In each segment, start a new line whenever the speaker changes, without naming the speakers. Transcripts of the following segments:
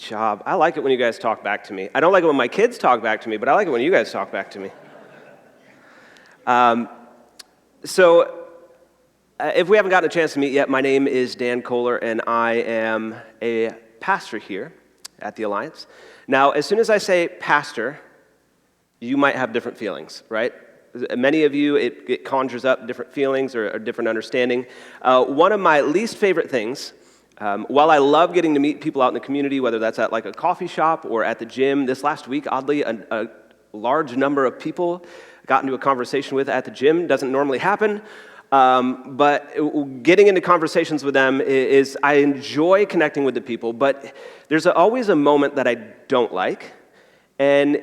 job. I like it when you guys talk back to me. I don't like it when my kids talk back to me, but I like it when you guys talk back to me. If we haven't gotten a chance to meet yet, my name is Dan Kohler, and I am a pastor here at the Alliance. Now, as soon as I say pastor, you might have different feelings, right? Many of you, it conjures up different feelings or a different understanding. One of my least favorite things, while I love getting to meet people out in the community, whether that's at like a coffee shop or at the gym, this last week, oddly, a large number of people got into a conversation with at the gym. Doesn't normally happen, but getting into conversations with them is, I enjoy connecting with the people, but there's always a moment that I don't like. And,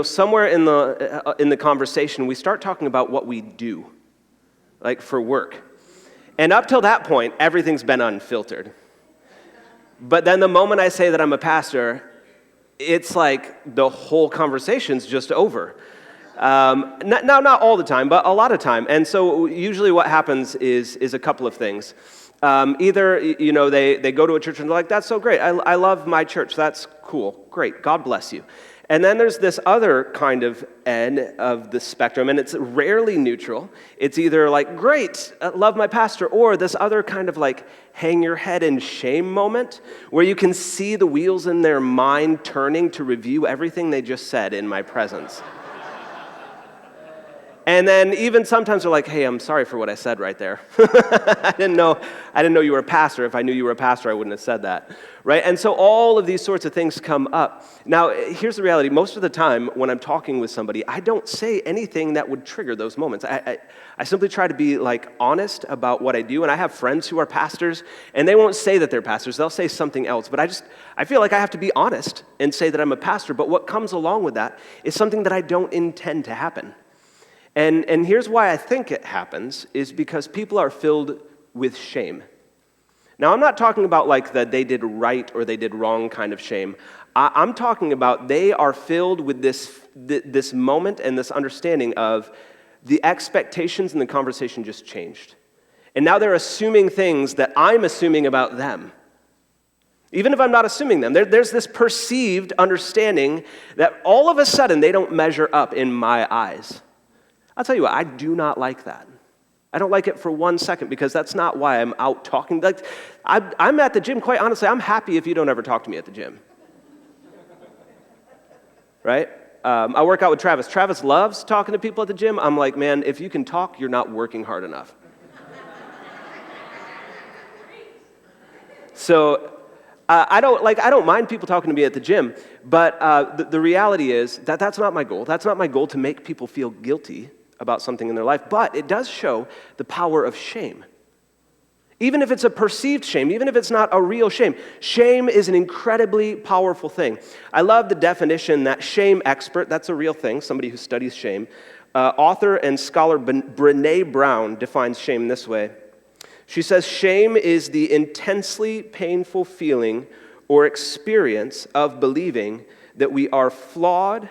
somewhere in the conversation, we start talking about what we do, like for work. And up till that point, everything's been unfiltered. But then the moment I say that I'm a pastor, it's like the whole conversation's just over. Not all the time, but a lot of time. And so usually what happens is a couple of things. Either, they go to a church and they're like, that's so great. I love my church. That's cool. Great. God bless you. And then there's this other kind of end of the spectrum, and it's rarely neutral. It's either like, great, love my pastor, or this other kind of like hang your head in shame moment where you can see the wheels in their mind turning to review everything they just said in my presence. And then even sometimes they're like, hey, I'm sorry for what I said right there. I didn't know you were a pastor. If I knew you were a pastor, I wouldn't have said that, right? And so all of these sorts of things come up. Now, here's the reality. Most of the time when I'm talking with somebody, I don't say anything that would trigger those moments. I simply try to be like honest about what I do. And I have friends who are pastors, and they won't say that they're pastors. They'll say something else. But I feel like I have to be honest and say that I'm a pastor. But what comes along with that is something that I don't intend to happen. And here's why I think it happens, is because people are filled with shame. Now, I'm not talking about like the they did right or they did wrong kind of shame. I'm talking about they are filled with this moment and this understanding of the expectations in the conversation just changed. And now they're assuming things that I'm assuming about them. Even if I'm not assuming them, there's this perceived understanding that all of a sudden they don't measure up in my eyes. I'll tell you what, I do not like that. I don't like it for 1 second, because that's not why I'm out talking. Like, I'm at the gym, quite honestly, I'm happy if you don't ever talk to me at the gym. Right? I work out with Travis. Travis loves talking to people at the gym. I'm like, man, if you can talk, you're not working hard enough. So I don't mind people talking to me at the gym, but the reality is that that's not my goal. That's not my goal to make people feel guilty about something in their life, but it does show the power of shame. Even if it's a perceived shame, even if it's not a real shame, shame is an incredibly powerful thing. I love the definition that shame expert, that's a real thing, somebody who studies shame, author and scholar Brené Brown defines shame this way. She says, shame is the intensely painful feeling or experience of believing that we are flawed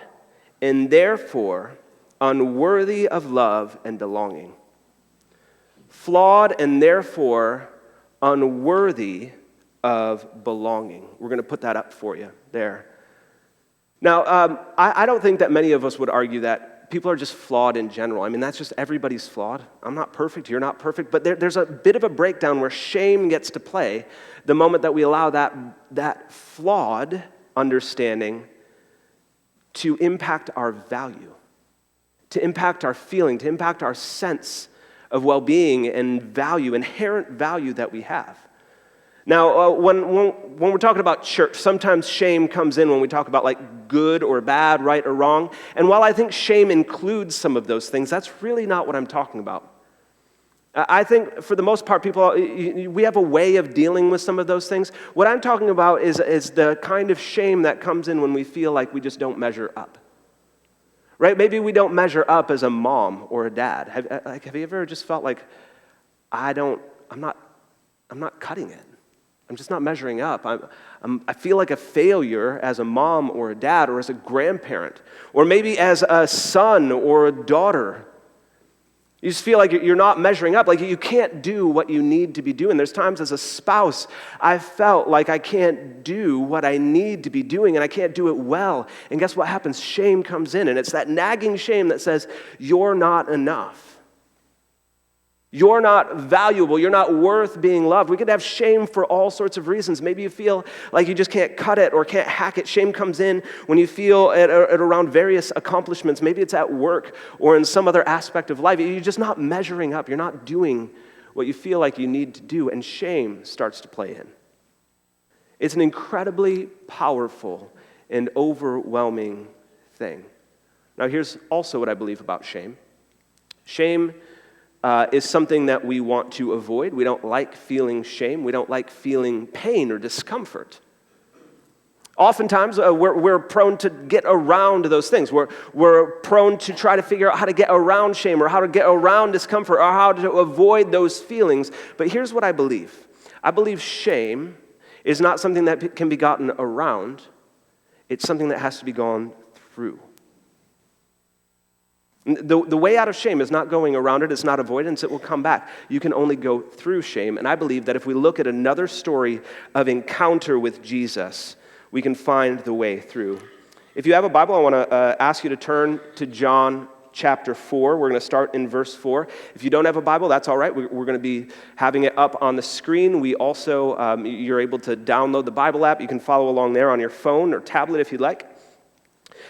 and therefore unworthy of love and belonging. Flawed and therefore unworthy of belonging. We're going to put that up for you there. Now, I don't think that many of us would argue that people are just flawed in general. I mean, that's just everybody's flawed. I'm not perfect, you're not perfect, but there's a bit of a breakdown where shame gets to play the moment that we allow that flawed understanding to impact our value, to impact our feeling, to impact our sense of well-being and value, inherent value that we have. Now, when we're talking about church, sometimes shame comes in when we talk about like good or bad, right or wrong. And while I think shame includes some of those things, that's really not what I'm talking about. I think for the most part, we have a way of dealing with some of those things. What I'm talking about is the kind of shame that comes in when we feel like we just don't measure up. Right? Maybe we don't measure up as a mom or a dad. Have you ever just felt like, I'm not cutting it. I'm just not measuring up. I feel like a failure as a mom or a dad or as a grandparent, or maybe as a son or a daughter. You just feel like you're not measuring up, like you can't do what you need to be doing. There's times as a spouse, I've felt like I can't do what I need to be doing, and I can't do it well. And guess what happens? Shame comes in, and it's that nagging shame that says, you're not enough. You're not valuable. You're not worth being loved. We could have shame for all sorts of reasons. Maybe you feel like you just can't cut it or can't hack it. Shame comes in when you feel at around various accomplishments. Maybe it's at work or in some other aspect of life. You're just not measuring up. You're not doing what you feel like you need to do, and shame starts to play in. It's an incredibly powerful and overwhelming thing. Now, here's also what I believe about shame. Shame is something that we want to avoid. We don't like feeling shame. We don't like feeling pain or discomfort. Oftentimes, we're prone to get around those things. We're prone to try to figure out how to get around shame or how to get around discomfort or how to avoid those feelings. But here's what I believe. I believe shame is not something that can be gotten around. It's something that has to be gone through. The way out of shame is not going around it, it's not avoidance, it will come back. You can only go through shame, and I believe that if we look at another story of encounter with Jesus, we can find the way through. If you have a Bible, I want to ask you to turn to John chapter 4. We're going to start in verse 4. If you don't have a Bible, that's all right. We're going to be having it up on the screen. We also, you're able to download the Bible app. You can follow along there on your phone or tablet if you'd like.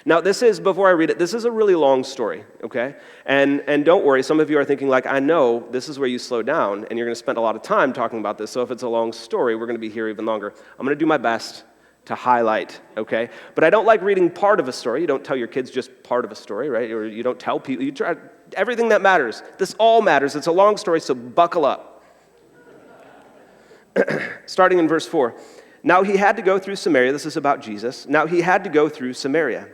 Now, before I read it, this is a really long story, okay? And don't worry, some of you are thinking like, I know this is where you slow down, and you're going to spend a lot of time talking about this, so if it's a long story, we're going to be here even longer. I'm going to do my best to highlight, okay? But I don't like reading part of a story. You don't tell your kids just part of a story, right? Or you don't tell people, you try everything that matters. This all matters. It's a long story, so buckle up. Starting in verse 4. Now he had to go through Samaria. This is about Jesus. Now he had to go through Samaria.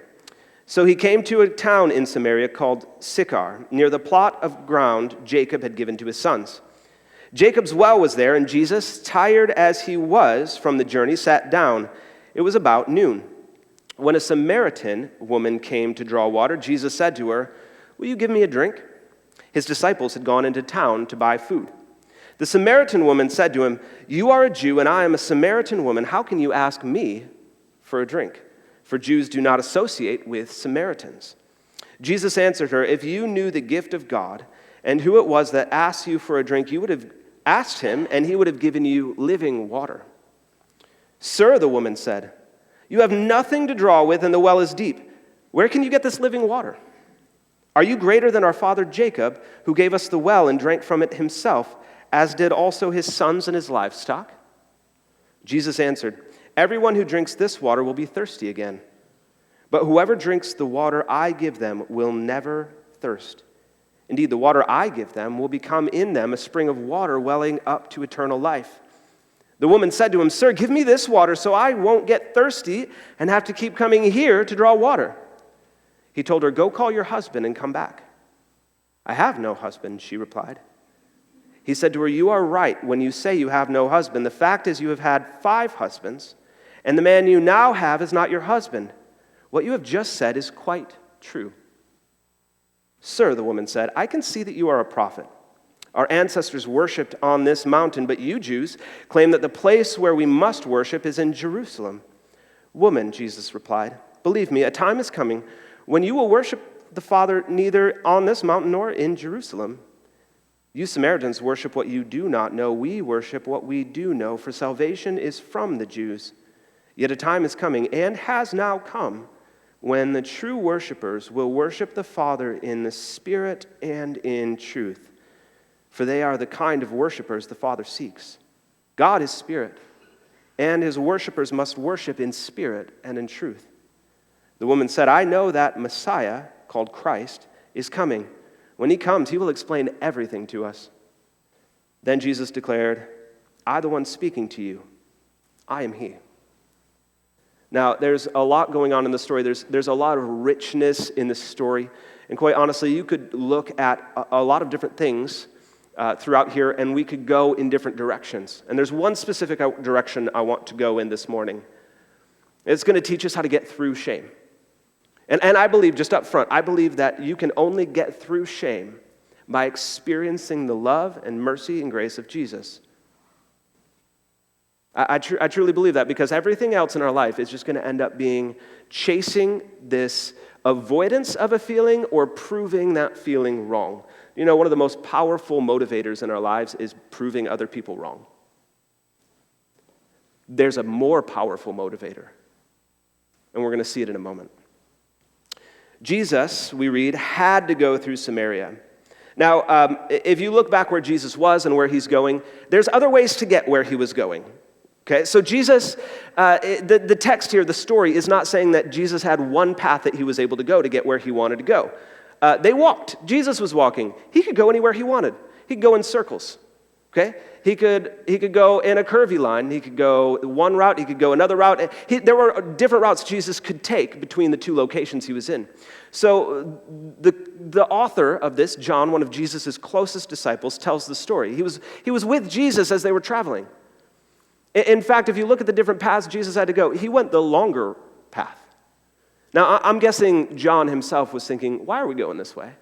So he came to a town in Samaria called Sychar, near the plot of ground Jacob had given to his sons. Jacob's well was there, and Jesus, tired as he was from the journey, sat down. It was about noon. When a Samaritan woman came to draw water, Jesus said to her, "Will you give me a drink?" His disciples had gone into town to buy food. The Samaritan woman said to him, "You are a Jew, and I am a Samaritan woman. How can you ask me for a drink?" For Jews do not associate with Samaritans. Jesus answered her, "If you knew the gift of God and who it was that asked you for a drink, you would have asked him, and he would have given you living water." "Sir," the woman said, "you have nothing to draw with, and the well is deep. Where can you get this living water? Are you greater than our father Jacob, who gave us the well and drank from it himself, as did also his sons and his livestock?" Jesus answered, "Everyone who drinks this water will be thirsty again. But whoever drinks the water I give them will never thirst. Indeed, the water I give them will become in them a spring of water welling up to eternal life." The woman said to him, "Sir, give me this water so I won't get thirsty and have to keep coming here to draw water." He told her, "Go call your husband and come back." "I have no husband," she replied. He said to her, "You are right when you say you have no husband. The fact is you have had 5 husbands, and the man you now have is not your husband. What you have just said is quite true." "Sir," the woman said, "I can see that you are a prophet. Our ancestors worshipped on this mountain, but you Jews claim that the place where we must worship is in Jerusalem." "Woman," Jesus replied, "believe me, a time is coming when you will worship the Father neither on this mountain nor in Jerusalem. You Samaritans worship what you do not know. We worship what we do know, for salvation is from the Jews. Yet a time is coming, and has now come, when the true worshipers will worship the Father in the Spirit and in truth. For they are the kind of worshipers the Father seeks. God is Spirit, and his worshipers must worship in spirit and in truth." The woman said, "I know that Messiah, called Christ, is coming. When he comes, he will explain everything to us." Then Jesus declared, "I, the one speaking to you, I am he." Now, there's a lot going on in the story. There's a lot of richness in the story. And quite honestly, you could look at a lot of different things throughout here, and we could go in different directions. And there's one specific direction I want to go in this morning. It's going to teach us how to get through shame. And I believe, just up front, I believe that you can only get through shame by experiencing the love and mercy and grace of Jesus. I truly believe that, because everything else in our life is just going to end up being chasing this avoidance of a feeling or proving that feeling wrong. You know, one of the most powerful motivators in our lives is proving other people wrong. There's a more powerful motivator, and we're going to see it in a moment. Jesus, we read, had to go through Samaria. Now, if you look back where Jesus was and where he's going, there's other ways to get where he was going. Okay, so Jesus, the text here, the story, is not saying that Jesus had one path that he was able to go to get where he wanted to go. They walked. Jesus was walking. He could go anywhere he wanted. He could go in circles. Okay, he could go in a curvy line. He could go one route. He could go another route. There were different routes Jesus could take between the two locations he was in. So the author of this, John, one of Jesus' closest disciples, tells the story. He was with Jesus as they were traveling. In fact, if you look at the different paths Jesus had to go, he went the longer path. Now, I'm guessing John himself was thinking, why are we going this way?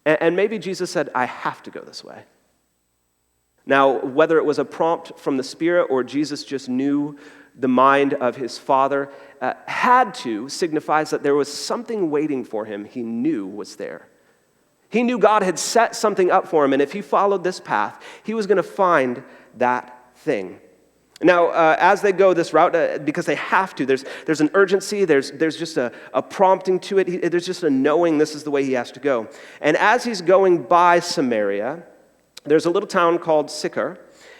And maybe Jesus said, I have to go this way. Now, whether it was a prompt from the Spirit or Jesus just knew the mind of his Father, had to signifies that there was something waiting for him he knew was there. He knew God had set something up for him, and if he followed this path, he was going to find that thing. Now, as they go this route, because they have to, there's an urgency, there's just a prompting to it, there's just a knowing this is the way he has to go. And as he's going by Samaria, there's a little town called Sychar,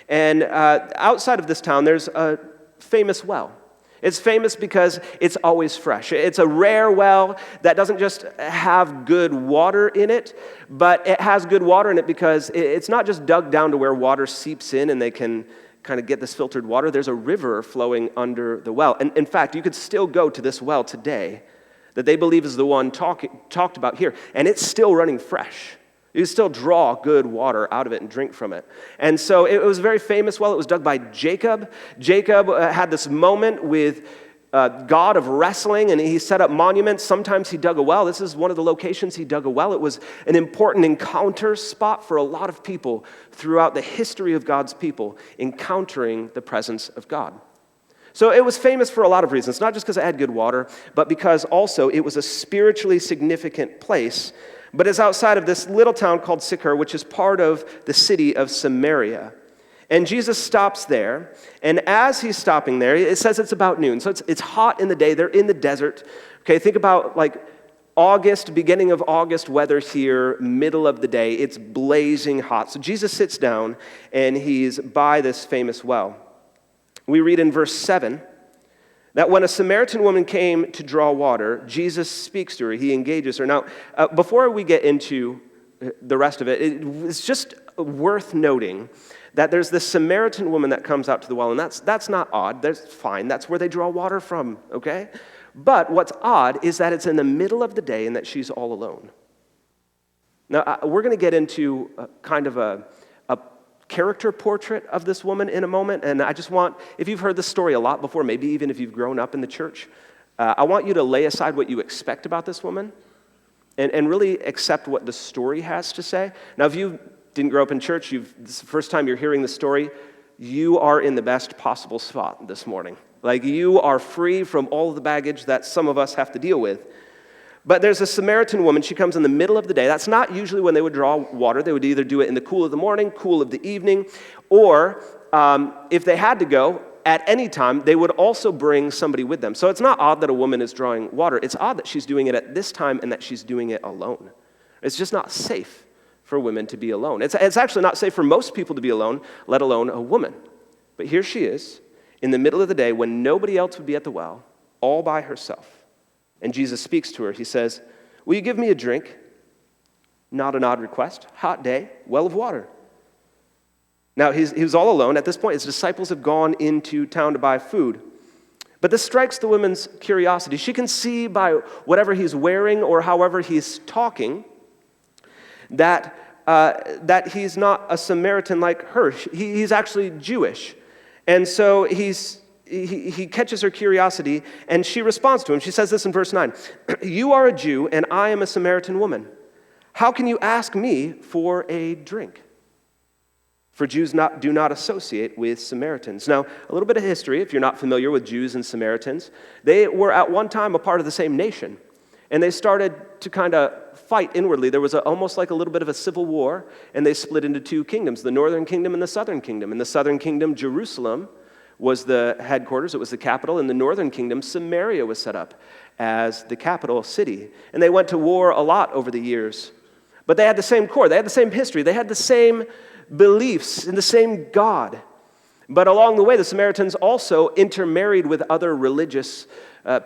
and outside of this town, there's a famous well. It's famous because it's always fresh. It's a rare well that doesn't just have good water in it, but it has good water in it because it's not just dug down to where water seeps in and they can kind of get this filtered water. There's a river flowing under the well. And in fact, you could still go to this well today that they believe is the one talked about here, and it's still running fresh. You still draw good water out of it and drink from it. And so it was a very famous well. It was dug by Jacob. Jacob had this moment with God of wrestling, and he set up monuments. Sometimes he dug a well. This is one of the locations he dug a well. It was an important encounter spot for a lot of people throughout the history of God's people, encountering the presence of God. So it was famous for a lot of reasons, not just because it had good water, but because also it was a spiritually significant place. But it's outside of this little town called Sychar, which is part of the city of Samaria. And Jesus stops there, and as he's stopping there, it says it's about noon. So it's hot in the day. They're in the desert. Okay, think about like August, beginning of August weather here, middle of the day. It's blazing hot. So Jesus sits down, and he's by this famous well. We read in verse 7 that when a Samaritan woman came to draw water, Jesus speaks to her. He engages her. Now, before we get into the rest of it, it's just worth noting that there's this Samaritan woman that comes out to the well, and that's not odd. That's fine. That's where they draw water from, okay? But what's odd is that it's in the middle of the day and that she's all alone. Now, we're going to get into kind of a character portrait of this woman in a moment, and I just want, if you've heard this story a lot before, maybe even if you've grown up in the church, I want you to lay aside what you expect about this woman and really accept what the story has to say. Now, if you didn't grow up in church, this is the first time you're hearing the story, you are in the best possible spot this morning. Like, you are free from all of the baggage that some of us have to deal with. But there's a Samaritan woman. She comes in the middle of the day. That's not usually when they would draw water. They would either do it in the cool of the morning, cool of the evening, or if they had to go at any time, they would also bring somebody with them. So it's not odd that a woman is drawing water. It's odd that she's doing it at this time and that she's doing it alone. It's just not safe for women to be alone. It's actually not safe for most people to be alone, let alone a woman. But here she is in the middle of the day when nobody else would be at the well, all by herself. And Jesus speaks to her. He says, "Will you give me a drink?" Not an odd request. Hot day, well of water. Now, he was all alone. At this point, his disciples have gone into town to buy food. But this strikes the woman's curiosity. She can see by whatever he's wearing or however he's talking that he's not a Samaritan like her. He's actually Jewish. And so he catches her curiosity, and she responds to him. She says this in verse 9, "You are a Jew, and I am a Samaritan woman. How can you ask me for a drink? For Jews do not associate with Samaritans. Now, a little bit of history, if you're not familiar with Jews and Samaritans, they were at one time a part of the same nation. And they started to kind of fight inwardly. There was almost like a little bit of a civil war, and they split into two kingdoms, the northern kingdom and the southern kingdom. In the southern kingdom, Jerusalem was the headquarters, it was the capital. In the northern kingdom, Samaria was set up as the capital city. And they went to war a lot over the years. But they had the same core, they had the same history, they had the same beliefs in the same God. But along the way, the Samaritans also intermarried with other religious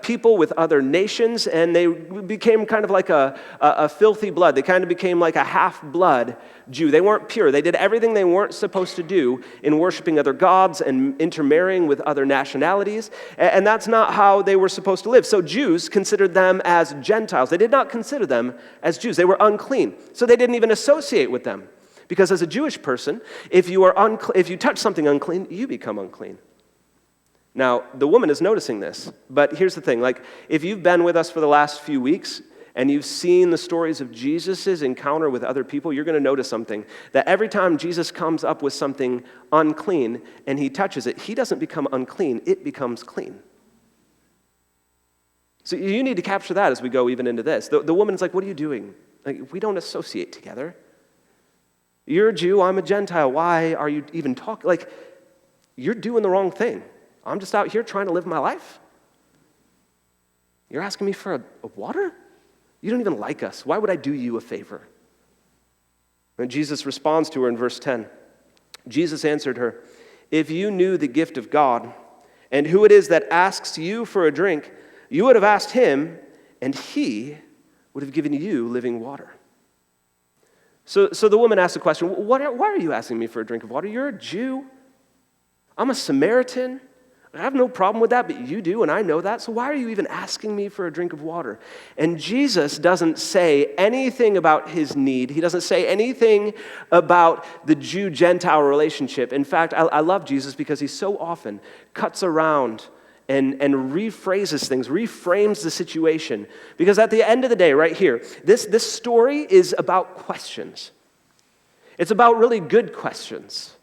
people, with other nations, and they became kind of like a filthy blood. They kind of became like a half-blood Jew. They weren't pure. They did everything they weren't supposed to do in worshiping other gods and intermarrying with other nationalities, and that's not how they were supposed to live. So Jews considered them as Gentiles. They did not consider them as Jews. They were unclean, so they didn't even associate with them. Because as a Jewish person, if you touch something unclean, you become unclean. Now, the woman is noticing this, but here's the thing. Like, if you've been with us for the last few weeks and you've seen the stories of Jesus' encounter with other people, you're going to notice something. That every time Jesus comes up with something unclean and he touches it, he doesn't become unclean, it becomes clean. So you need to capture that as we go even into this. The woman's like, what are you doing? Like, we don't associate together. You're a Jew, I'm a Gentile. Why are you even talking? Like, you're doing the wrong thing. I'm just out here trying to live my life. You're asking me for a water? You don't even like us. Why would I do you a favor? And Jesus responds to her in verse 10. Jesus answered her, if you knew the gift of God and who it is that asks you for a drink, you would have asked him, and he would have given you living water. So the woman asked the question, why are you asking me for a drink of water? You're a Jew. I'm a Samaritan. I have no problem with that, but you do, and I know that. So why are you even asking me for a drink of water? And Jesus doesn't say anything about his need. He doesn't say anything about the Jew-Gentile relationship. In fact, I love Jesus because he so often cuts around and rephrases things, reframes the situation. Because at the end of the day, right here, this story is about questions. It's about really good questions.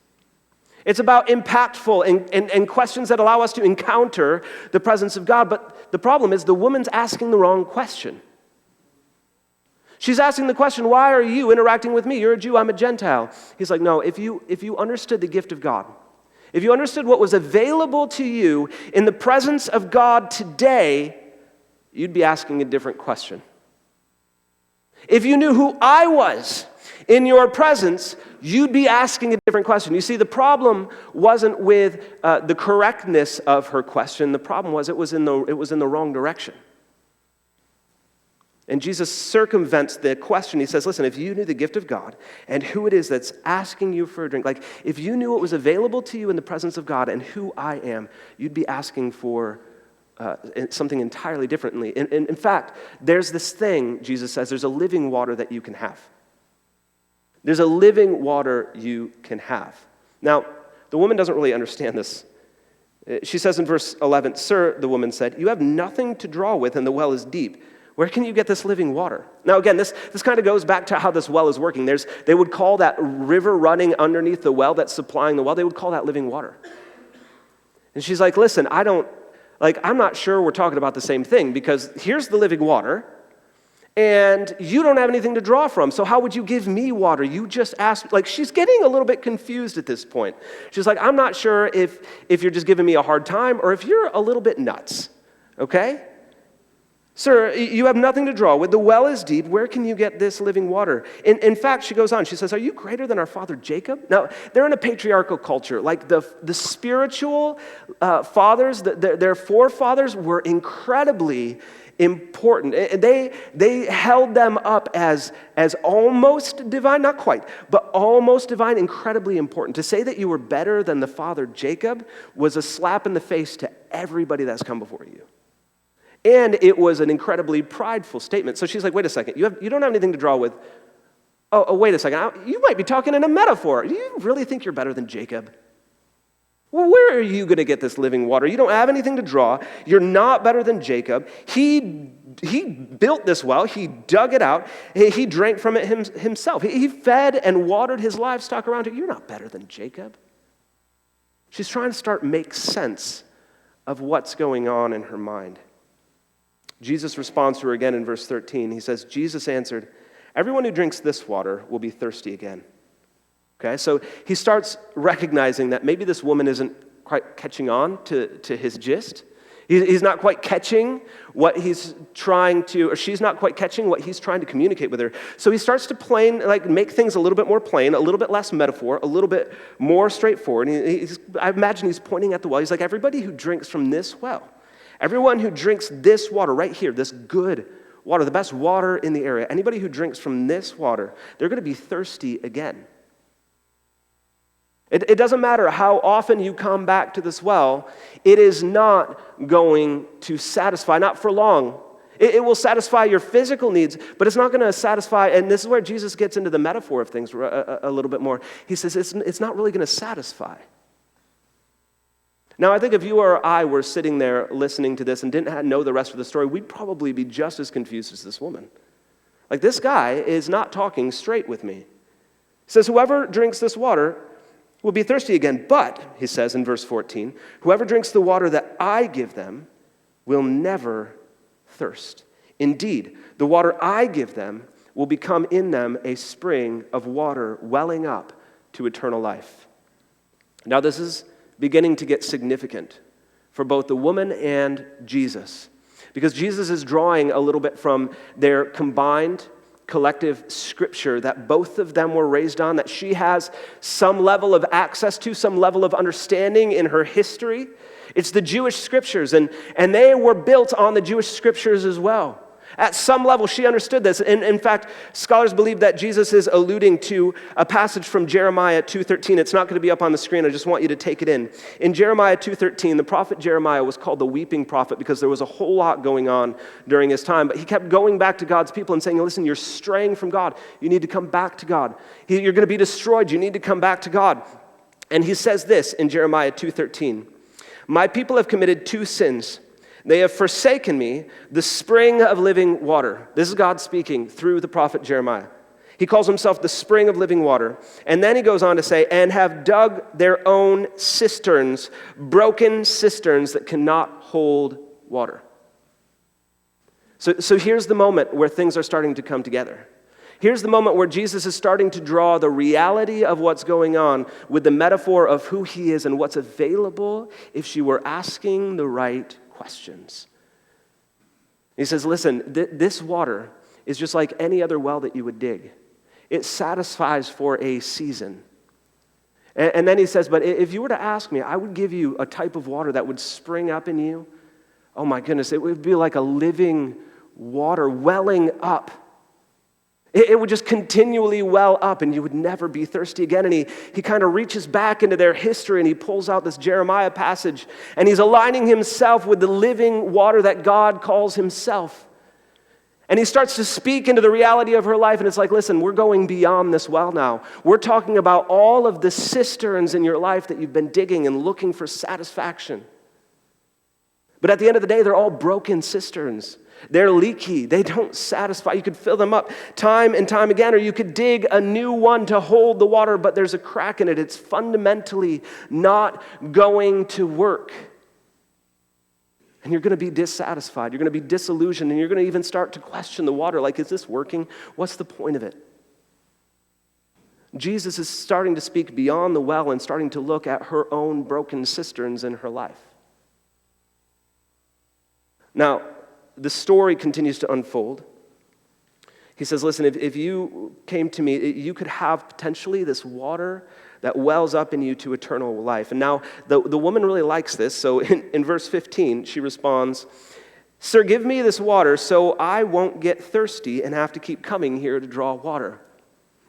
It's about impactful and questions that allow us to encounter the presence of God. But the problem is the woman's asking the wrong question. She's asking the question, why are you interacting with me? You're a Jew, I'm a Gentile. He's like, no, if you understood the gift of God, if you understood what was available to you in the presence of God today, you'd be asking a different question. If you knew who I was in your presence, you'd be asking a different question. You see, the problem wasn't with the correctness of her question. The problem was it was in the wrong direction. And Jesus circumvents the question. He says, listen, if you knew the gift of God and who it is that's asking you for a drink, like if you knew what was available to you in the presence of God and who I am, you'd be asking for something entirely differently. In fact, there's this thing, Jesus says, there's a living water that you can have. There's a living water you can have. Now, the woman doesn't really understand this. She says in verse 11, sir, the woman said, you have nothing to draw with and the well is deep. Where can you get this living water? Now again, this kind of goes back to how this well is working. They would call that river running underneath the well that's supplying the well, they would call that living water. And she's like, listen, I'm not sure we're talking about the same thing because here's the living water and you don't have anything to draw from. So how would you give me water? You just asked, like she's getting a little bit confused at this point. She's like, I'm not sure if you're just giving me a hard time or if you're a little bit nuts, okay? Sir, you have nothing to draw with. The well is deep. Where can you get this living water? In fact, she goes on. She says, are you greater than our father Jacob? Now, they're in a patriarchal culture. Like the spiritual fathers, their forefathers were incredibly important. They held them up as almost divine, not quite, but almost divine, incredibly important. To say that you were better than the father Jacob was a slap in the face to everybody that's come before you. And it was an incredibly prideful statement. So she's like, wait a second, you don't have anything to draw with. Oh, wait a second, you might be talking in a metaphor. Do you really think you're better than Jacob? Well, where are you going to get this living water? You don't have anything to draw. You're not better than Jacob. He built this well. He dug it out. He drank from it himself. He fed and watered his livestock around it. You're not better than Jacob. She's trying to make sense of what's going on in her mind. Jesus responds to her again in verse 13. He says, Jesus answered, everyone who drinks this water will be thirsty again. Okay, so he starts recognizing that maybe this woman isn't quite catching on to his gist. He's not quite catching what he's trying to, or she's not quite catching what he's trying to communicate with her. So he starts to make things a little bit more plain, a little bit less metaphor, a little bit more straightforward. And I imagine he's pointing at the well. He's like, everybody who drinks from this well, everyone who drinks this water right here, this good water, the best water in the area, anybody who drinks from this water, they're going to be thirsty again. It doesn't matter how often you come back to this well, it is not going to satisfy, not for long. It will satisfy your physical needs, but it's not going to satisfy, and this is where Jesus gets into the metaphor of things a little bit more. He says it's not really going to satisfy. Now, I think if you or I were sitting there listening to this and didn't know the rest of the story, we'd probably be just as confused as this woman. Like, this guy is not talking straight with me. He says, whoever drinks this water will be thirsty again. But, he says in verse 14, whoever drinks the water that I give them will never thirst. Indeed, the water I give them will become in them a spring of water welling up to eternal life. Now, this is beginning to get significant for both the woman and Jesus, because Jesus is drawing a little bit from their combined collective scripture that both of them were raised on, that she has some level of access to, some level of understanding in her history. It's the Jewish scriptures, and they were built on the Jewish scriptures as well. At some level, she understood this. And in fact, scholars believe that Jesus is alluding to a passage from Jeremiah 2:13. It's not going to be up on the screen. I just want you to take it in. In Jeremiah 2:13, the prophet Jeremiah was called the weeping prophet because there was a whole lot going on during his time. But he kept going back to God's people and saying, listen, you're straying from God. You need to come back to God. You're going to be destroyed. You need to come back to God. And he says this in Jeremiah 2:13. My people have committed two sins. They have forsaken me, the spring of living water. This is God speaking through the prophet Jeremiah. He calls himself the spring of living water. And then he goes on to say, and have dug their own cisterns, broken cisterns that cannot hold water. So here's the moment where things are starting to come together. Here's the moment where Jesus is starting to draw the reality of what's going on with the metaphor of who he is and what's available if she were asking the right questions. He says, listen, this water is just like any other well that you would dig. It satisfies for a season. And then he says, but if you were to ask me, I would give you a type of water that would spring up in you. Oh my goodness, it would be like a living water welling up. It would just continually well up and you would never be thirsty again. And he kind of reaches back into their history and he pulls out this Jeremiah passage and he's aligning himself with the living water that God calls himself. And he starts to speak into the reality of her life and it's like, listen, we're going beyond this well now. We're talking about all of the cisterns in your life that you've been digging and looking for satisfaction. But at the end of the day, they're all broken cisterns. They're leaky. They don't satisfy. You could fill them up time and time again, or you could dig a new one to hold the water, but there's a crack in it. It's fundamentally not going to work. And you're going to be dissatisfied. You're going to be disillusioned, and you're going to even start to question the water. Like, is this working? What's the point of it? Jesus is starting to speak beyond the well and starting to look at her own broken cisterns in her life. Now, the story continues to unfold. He says, listen, if you came to me, you could have potentially this water that wells up in you to eternal life. And now the woman really likes this. So in verse 15, she responds, Sir, give me this water so I won't get thirsty and have to keep coming here to draw water.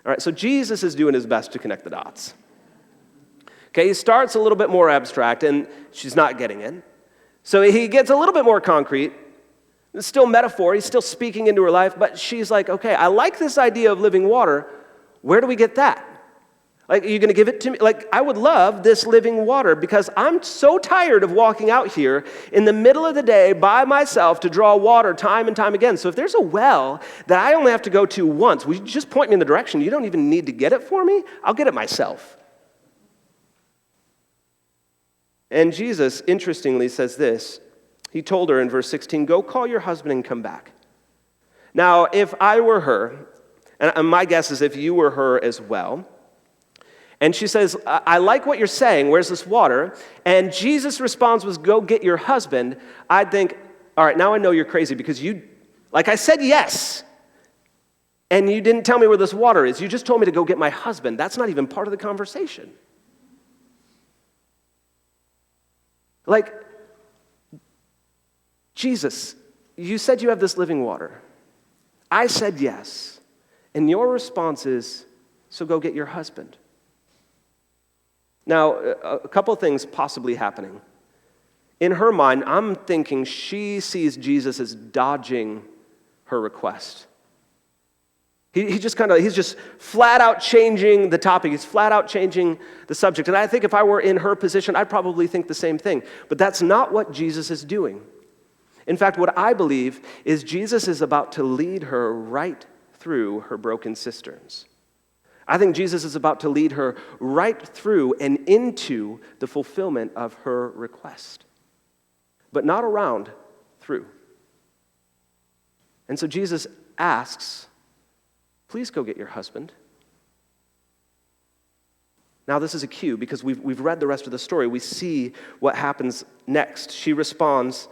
All right, so Jesus is doing his best to connect the dots. Okay, he starts a little bit more abstract, and she's not getting it. So he gets a little bit more concrete. It's still metaphor. He's still speaking into her life, but she's like, okay, I like this idea of living water. Where do we get that? Like, are you going to give it to me? Like, I would love this living water because I'm so tired of walking out here in the middle of the day by myself to draw water time and time again. So if there's a well that I only have to go to once, will you just point me in the direction? You don't even need to get it for me. I'll get it myself. And Jesus, interestingly, says this. He told her in verse 16, go call your husband and come back. Now, if I were her, and my guess is if you were her as well, and she says, I like what you're saying, where's this water? And Jesus' response was, go get your husband. I'd think, all right, now I know you're crazy because I said yes, and you didn't tell me where this water is. You just told me to go get my husband. That's not even part of the conversation. Like, Jesus, you said you have this living water. I said yes, and your response is, so go get your husband. Now, a couple things possibly happening. In her mind, I'm thinking she sees Jesus as dodging her request. He's just flat out changing the topic. He's flat out changing the subject. And I think if I were in her position, I'd probably think the same thing. But that's not what Jesus is doing. In fact, what I believe is Jesus is about to lead her right through her broken cisterns. I think Jesus is about to lead her right through and into the fulfillment of her request, but not around, through. And so Jesus asks, please go get your husband. Now this is a cue because we've read the rest of the story. We see what happens next. She responds,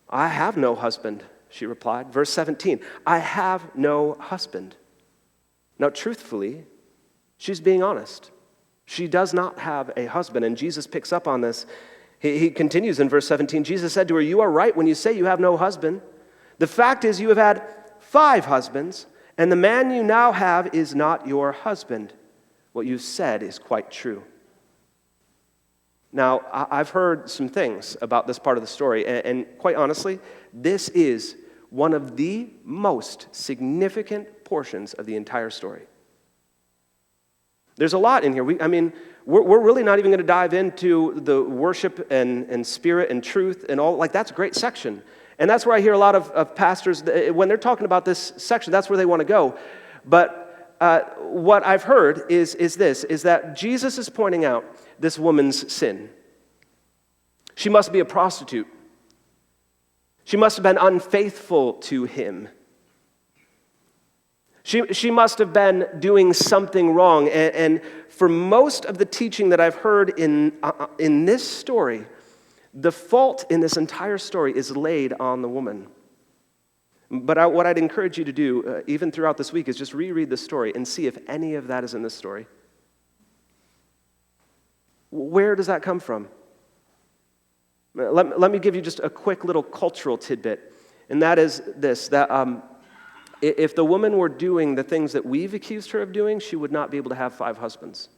I have no husband, she replied. Verse 17, I have no husband. Now, truthfully, she's being honest. She does not have a husband, and Jesus picks up on this. He continues in verse 17. Jesus said to her, you are right when you say you have no husband. The fact is you have had 5 husbands, and the man you now have is not your husband. What you've said is quite true. Now, I've heard some things about this part of the story, and quite honestly, this is one of the most significant portions of the entire story. There's a lot in here. We're really not even going to dive into the worship and spirit and truth and all. Like, that's a great section. And that's where I hear a lot of pastors, when they're talking about this section, that's where they want to go. But what I've heard is that Jesus is pointing out this woman's sin. She must be a prostitute. She must have been unfaithful to him. She must have been doing something wrong. And for most of the teaching that I've heard in this story, the fault in this entire story is laid on the woman. But what I'd encourage you to do, even throughout this week, is just reread the story and see if any of that is in this story. Where does that come from? Let me give you just a quick little cultural tidbit, and that is this, that if the woman were doing the things that we've accused her of doing, she would not be able to have 5 husbands.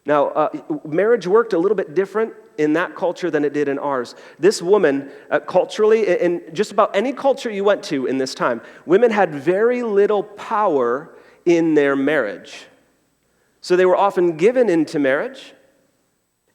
Now, marriage worked a little bit different in that culture than it did in ours. This woman, culturally, in just about any culture you went to in this time, women had very little power in their marriage. So they were often given into marriage,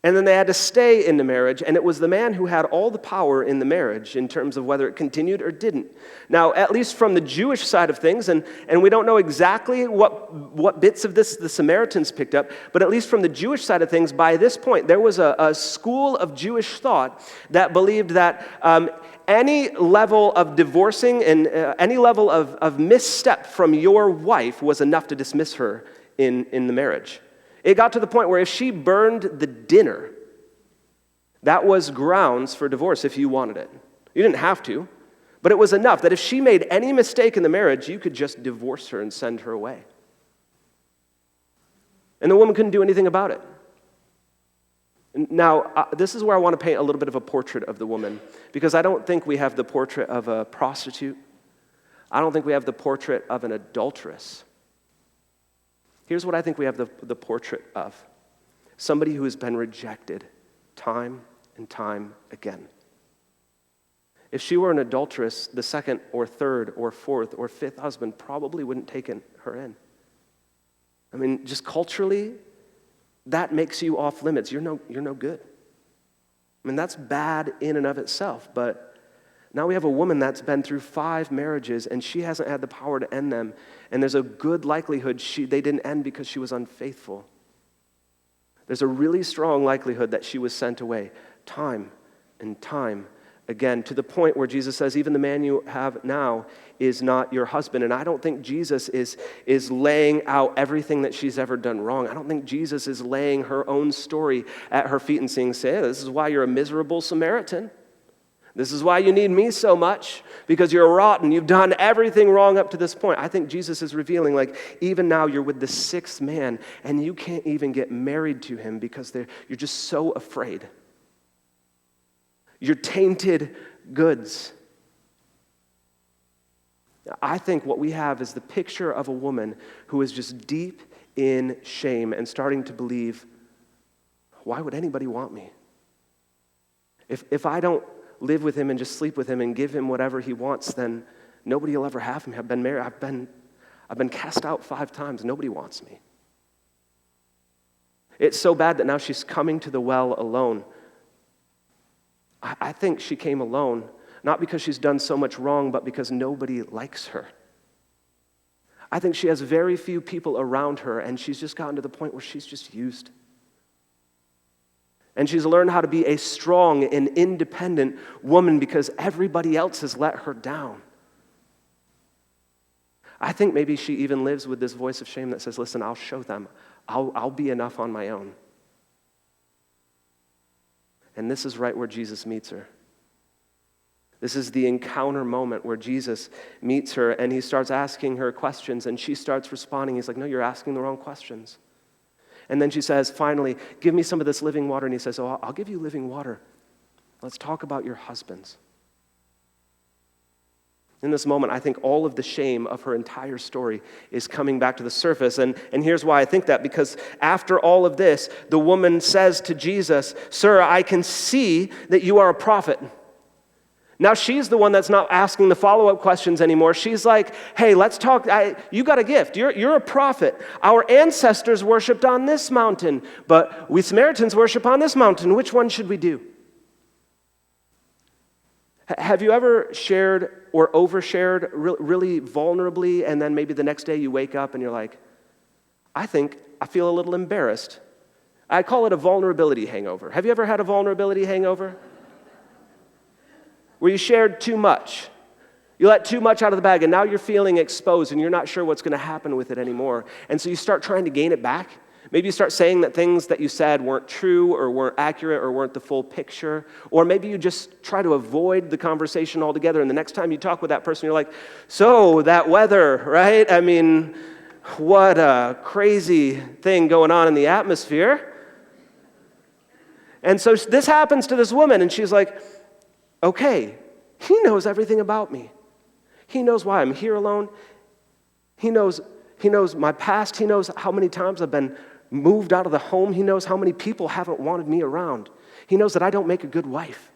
and then they had to stay in the marriage, and it was the man who had all the power in the marriage in terms of whether it continued or didn't. Now, at least from the Jewish side of things, and we don't know exactly what bits of this the Samaritans picked up, but at least from the Jewish side of things, by this point, there was a school of Jewish thought that believed that any level of divorcing and any level of misstep from your wife was enough to dismiss her in the marriage. It got to the point where if she burned the dinner, that was grounds for divorce if you wanted it. You didn't have to, but it was enough that if she made any mistake in the marriage, you could just divorce her and send her away. And the woman couldn't do anything about it. Now, this is where I want to paint a little bit of a portrait of the woman, because I don't think we have the portrait of a prostitute. I don't think we have the portrait of an adulteress. Here's what I think we have the portrait of. Somebody who has been rejected time and time again. If she were an adulteress, the second or third or fourth or fifth husband probably wouldn't take her in. I mean, just culturally, that makes you off limits. You're no good. I mean, that's bad in and of itself, but now we have a woman that's been through 5 marriages and she hasn't had the power to end them, and there's a good likelihood they didn't end because she was unfaithful. There's a really strong likelihood that she was sent away time and time again, to the point where Jesus says, even the man you have now is not your husband. And I don't think Jesus is laying out everything that she's ever done wrong. I don't think Jesus is laying her own story at her feet and saying, this is why you're a miserable Samaritan. This is why you need me so much, because you're rotten. You've done everything wrong up to this point. I think Jesus is revealing, like, even now you're with the 6th man, and you can't even get married to him because you're just so afraid. You're tainted goods. I think what we have is the picture of a woman who is just deep in shame and starting to believe, why would anybody want me? If I don't live with him and just sleep with him and give him whatever he wants, then nobody will ever have me. I've been married. I've been cast out 5 times. Nobody wants me. It's so bad that now she's coming to the well alone. I think she came alone, not because she's done so much wrong, but because nobody likes her. I think she has very few people around her, and she's just gotten to the point where she's just used. And she's learned how to be a strong and independent woman because everybody else has let her down. I think maybe she even lives with this voice of shame that says, listen, I'll show them. I'll be enough on my own. And this is right where Jesus meets her. This is the encounter moment where Jesus meets her and he starts asking her questions and she starts responding. He's like, no, you're asking the wrong questions. And then she says, finally, give me some of this living water. And he says, oh, I'll give you living water. Let's talk about your husbands. In this moment, I think all of the shame of her entire story is coming back to the surface. And here's why I think that, because after all of this, the woman says to Jesus, sir, I can see that you are a prophet. Now she's the one that's not asking the follow-up questions anymore. She's like, hey, let's talk. You got a gift. You're a prophet. Our ancestors worshipped on this mountain, but we Samaritans worship on this mountain. Which one should we do? Have you ever shared or overshared really vulnerably, and then maybe the next day you wake up and you're like, I feel a little embarrassed. I call it a vulnerability hangover. Have you ever had a vulnerability hangover? Where you shared too much. You let too much out of the bag, and now you're feeling exposed, and you're not sure what's going to happen with it anymore. And so you start trying to gain it back. Maybe you start saying that things that you said weren't true or weren't accurate or weren't the full picture. Or maybe you just try to avoid the conversation altogether, and the next time you talk with that person, you're like, so that weather, right? I mean, what a crazy thing going on in the atmosphere. And so this happens to this woman, and she's like, okay, he knows everything about me. He knows why I'm here alone. He knows my past. He knows how many times I've been moved out of the home. He knows how many people haven't wanted me around. He knows that I don't make a good wife.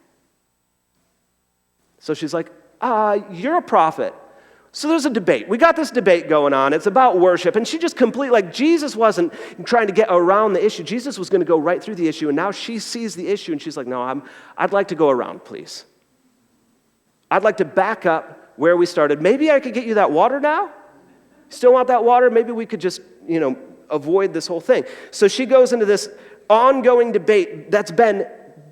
So she's like, you're a prophet. So there's a debate. We got this debate going on. It's about worship. And she just Jesus wasn't trying to get around the issue. Jesus was going to go right through the issue. And now she sees the issue and she's like, no, I'd like to go around, please. I'd like to back up where we started. Maybe I could get you that water now? Still want that water? Maybe we could just, avoid this whole thing. So she goes into this ongoing debate that's been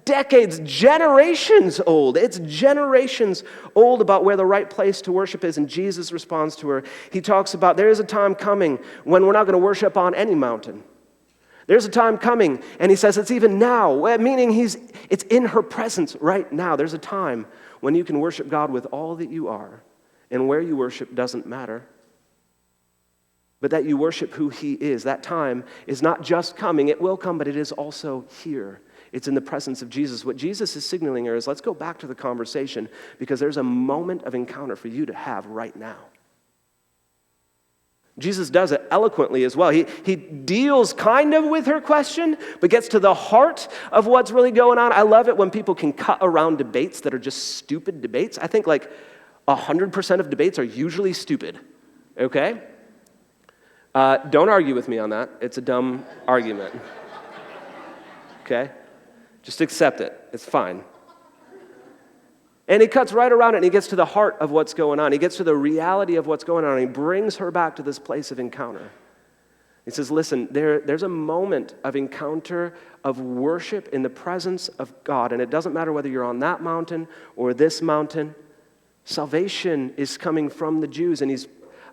decades, generations old. It's generations old about where the right place to worship is, and Jesus responds to her. He talks about there is a time coming when we're not going to worship on any mountain. There's a time coming, and he says it's even now, meaning it's in her presence right now. There's a time when you can worship God with all that you are, and where you worship doesn't matter, but that you worship who he is. That time is not just coming, it will come, but it is also here. It's in the presence of Jesus. What Jesus is signaling here is, let's go back to the conversation, because there's a moment of encounter for you to have right now. Jesus does it eloquently as well. He deals kind of with her question, but gets to the heart of what's really going on. I love it when people can cut around debates that are just stupid debates. I think 100% of debates are usually stupid, okay? Don't argue with me on that. It's a dumb argument. Okay? Just accept it. It's fine. And he cuts right around it, and he gets to the heart of what's going on. He gets to the reality of what's going on, and he brings her back to this place of encounter. He says, listen, there's a moment of encounter, of worship in the presence of God, and it doesn't matter whether you're on that mountain or this mountain. Salvation is coming from the Jews, and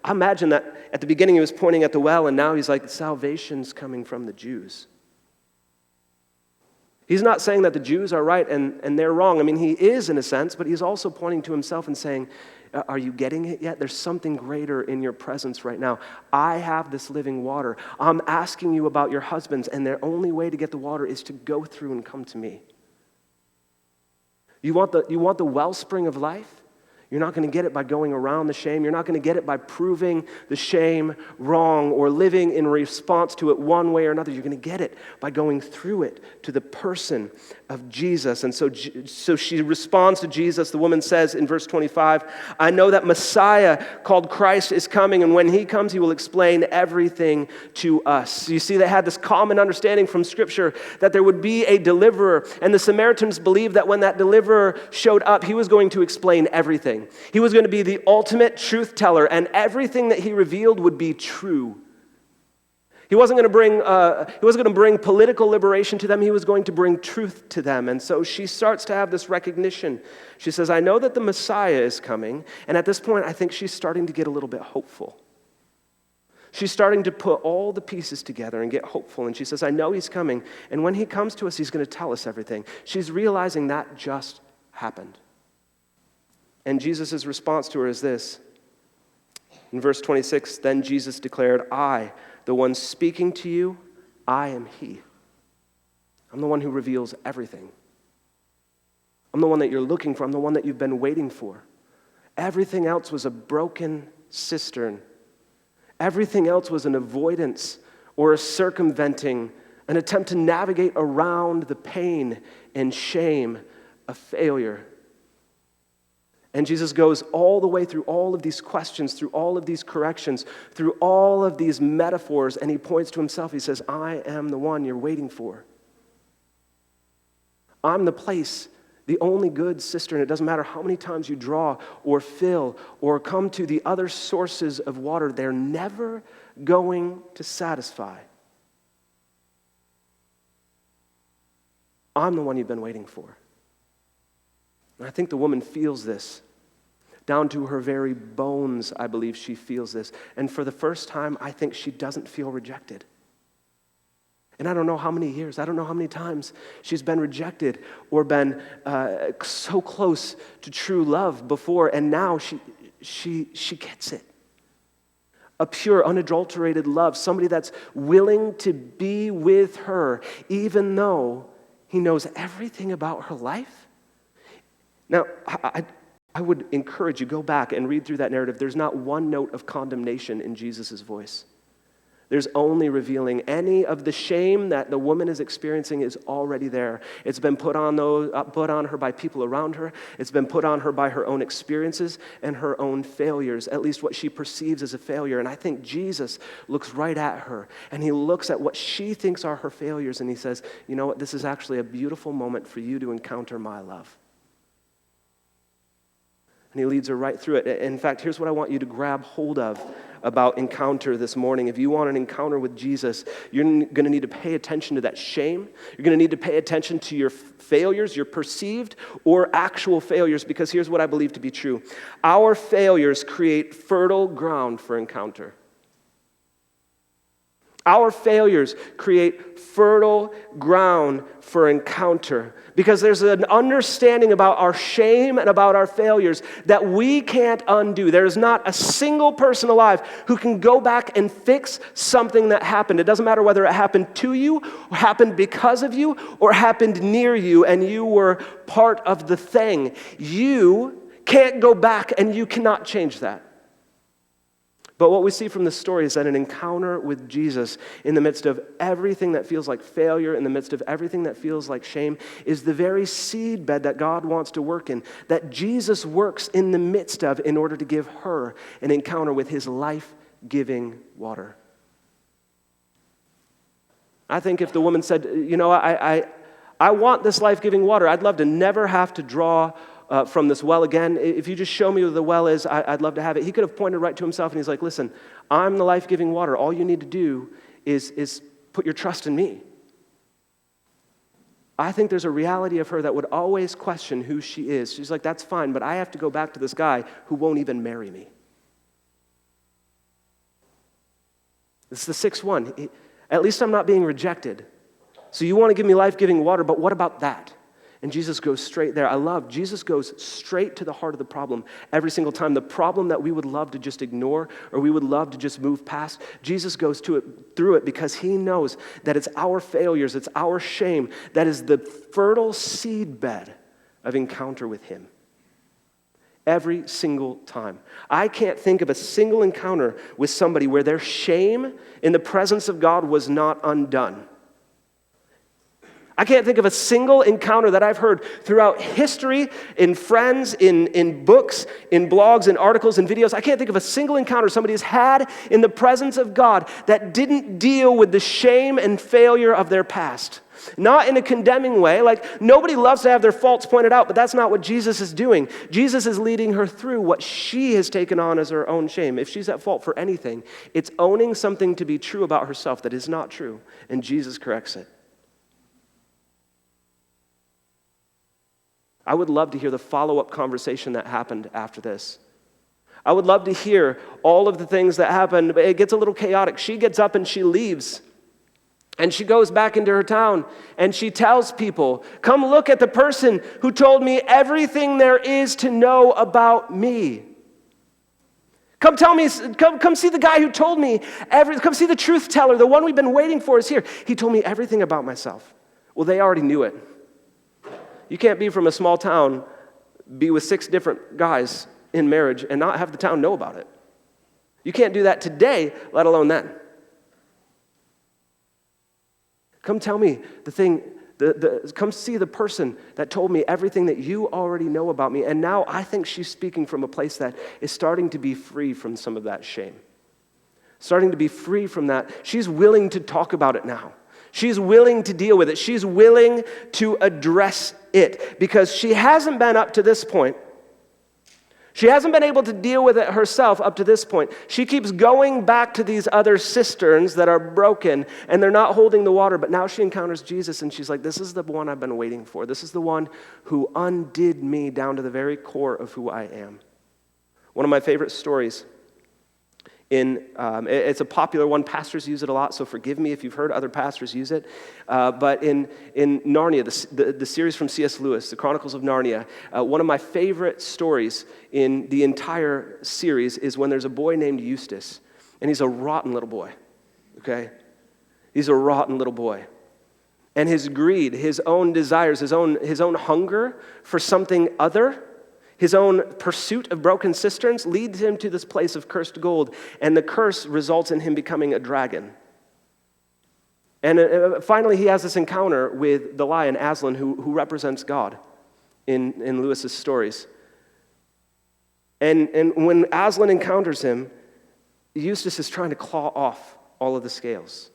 I imagine that at the beginning he was pointing at the well, and now he's like, salvation's coming from the Jews. He's not saying that the Jews are right and they're wrong. I mean, he is in a sense, but he's also pointing to himself and saying, are you getting it yet? There's something greater in your presence right now. I have this living water. I'm asking you about your husbands, and their only way to get the water is to go through and come to me. You want the wellspring of life? You're not going to get it by going around the shame. You're not going to get it by proving the shame wrong or living in response to it one way or another. You're going to get it by going through it to the person of Jesus. And so she responds to Jesus. The woman says in verse 25, I know that Messiah called Christ is coming, and when he comes, he will explain everything to us. You see, they had this common understanding from Scripture that there would be a deliverer, and the Samaritans believed that when that deliverer showed up, he was going to explain everything. He was going to be the ultimate truth teller, and everything that he revealed would be true. He wasn't going to bring political liberation to them. He was going to bring truth to them. And so she starts to have this recognition. She says, I know that the Messiah is coming. And at this point, I think she's starting to get a little bit hopeful. She's starting to put all the pieces together and get hopeful. And she says, I know he's coming. And when he comes to us, he's going to tell us everything. She's realizing that just happened. And Jesus' response to her is this. In verse 26, then Jesus declared, I, the one speaking to you, I am he. I'm the one who reveals everything. I'm the one that you're looking for. I'm the one that you've been waiting for. Everything else was a broken cistern. Everything else was an avoidance or a circumventing, an attempt to navigate around the pain and shame of failure. And Jesus goes all the way through all of these questions, through all of these corrections, through all of these metaphors, and he points to himself. He says, I am the one you're waiting for. I'm the place, the only good cistern. It doesn't matter how many times you draw or fill or come to the other sources of water, they're never going to satisfy. I'm the one you've been waiting for. And I think the woman feels this. Down to her very bones, I believe she feels this. And for the first time, I think she doesn't feel rejected. And I don't know how many years, I don't know how many times she's been rejected or been so close to true love before, and now she gets it. A pure, unadulterated love, somebody that's willing to be with her, even though he knows everything about her life. Now, I would encourage you, go back and read through that narrative. There's not one note of condemnation in Jesus' voice. There's only revealing. Any of the shame that the woman is experiencing is already there. It's been put on her by people around her. It's been put on her by her own experiences and her own failures, at least what she perceives as a failure. And I think Jesus looks right at her, and he looks at what she thinks are her failures, and he says, you know what, this is actually a beautiful moment for you to encounter my love. And he leads her right through it. In fact, here's what I want you to grab hold of about encounter this morning. If you want an encounter with Jesus, you're going to need to pay attention to that shame. You're going to need to pay attention to your failures, your perceived or actual failures, because here's what I believe to be true. Our failures create fertile ground for encounter. Our failures create fertile ground for encounter because there's an understanding about our shame and about our failures that we can't undo. There is not a single person alive who can go back and fix something that happened. It doesn't matter whether it happened to you, or happened because of you, or happened near you and you were part of the thing. You can't go back and you cannot change that. But what we see from this story is that an encounter with Jesus in the midst of everything that feels like failure, in the midst of everything that feels like shame, is the very seed bed that God wants to work in, that Jesus works in the midst of in order to give her an encounter with his life-giving water. I think if the woman said, I want this life-giving water. I'd love to never have to draw from this well again. If you just show me where the well is, I'd love to have it. He could have pointed right to himself, and he's like, listen, I'm the life-giving water. All you need to do is put your trust in me. I think there's a reality of her that would always question who she is. She's like, that's fine, but I have to go back to this guy who won't even marry me. This is the sixth one. At least I'm not being rejected. So you want to give me life-giving water, but what about that? And Jesus goes straight there. Jesus goes straight to the heart of the problem every single time. The problem that we would love to just ignore or we would love to just move past, Jesus goes through it because he knows that it's our failures, it's our shame that is the fertile seedbed of encounter with him. Every single time. I can't think of a single encounter with somebody where their shame in the presence of God was not undone. I can't think of a single encounter that I've heard throughout history, in friends, in books, in blogs, in articles, in videos. I can't think of a single encounter somebody has had in the presence of God that didn't deal with the shame and failure of their past. Not in a condemning way. Like, nobody loves to have their faults pointed out, but that's not what Jesus is doing. Jesus is leading her through what she has taken on as her own shame. If she's at fault for anything, it's owning something to be true about herself that is not true, and Jesus corrects it. I would love to hear the follow-up conversation that happened after this. I would love to hear all of the things that happened. It gets a little chaotic. She gets up and she leaves. And she goes back into her town and she tells people, come look at the person who told me everything there is to know about me. Come see the guy who told me come see the truth teller, the one we've been waiting for is here. He told me everything about myself. Well, they already knew it. You can't be from a small town, be with 6 different guys in marriage, and not have the town know about it. You can't do that today, let alone then. Come tell me come see the person that told me everything that you already know about me. And now I think she's speaking from a place that is starting to be free from some of that shame. Starting to be free from that. She's willing to talk about it now. She's willing to deal with it. She's willing to address it because she hasn't been up to this point. She hasn't been able to deal with it herself up to this point. She keeps going back to these other cisterns that are broken and they're not holding the water, but now she encounters Jesus and she's like, this is the one I've been waiting for. This is the one who undid me down to the very core of who I am. One of my favorite stories it's a popular one. Pastors use it a lot, so forgive me if you've heard other pastors use it. But in Narnia, the series from C.S. Lewis, The Chronicles of Narnia, one of my favorite stories in the entire series is when there's a boy named Eustace, and he's a rotten little boy, okay? He's a rotten little boy. And his greed, his own desires, his own hunger for something other, his own pursuit of broken cisterns leads him to this place of cursed gold, and the curse results in him becoming a dragon. And finally, he has this encounter with the lion, Aslan, who represents God in Lewis's stories. And when Aslan encounters him, Eustace is trying to claw off all of the scales.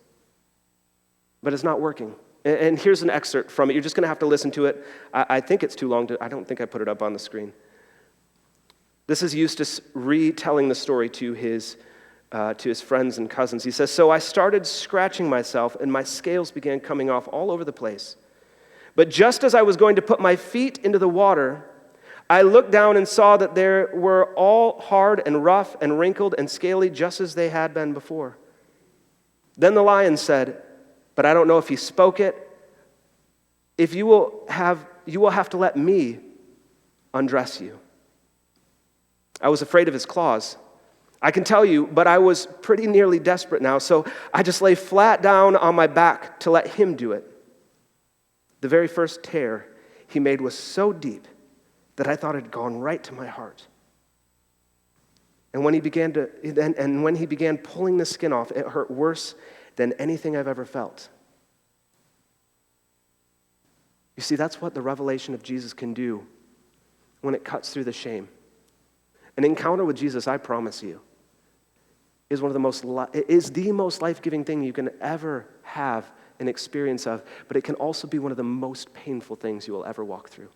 But it's not working. And here's an excerpt from it. You're just going to have to listen to it. I think it's too long. I don't think I put it up on the screen. This is Eustace retelling the story to his friends and cousins. He says, so I started scratching myself, and my scales began coming off all over the place. But just as I was going to put my feet into the water, I looked down and saw that they were all hard and rough and wrinkled and scaly, just as they had been before. Then the lion said, but I don't know if he spoke it. If you will have to let me undress you. I was afraid of his claws. I can tell you, but I was pretty nearly desperate now, so I just lay flat down on my back to let him do it. The very first tear he made was so deep that I thought it had gone right to my heart. And when he began pulling the skin off, it hurt worse than anything I've ever felt. You see, that's what the revelation of Jesus can do when it cuts through the shame. An encounter with Jesus, I promise you, is the most life-giving thing you can ever have an experience of, but it can also be one of the most painful things you will ever walk through.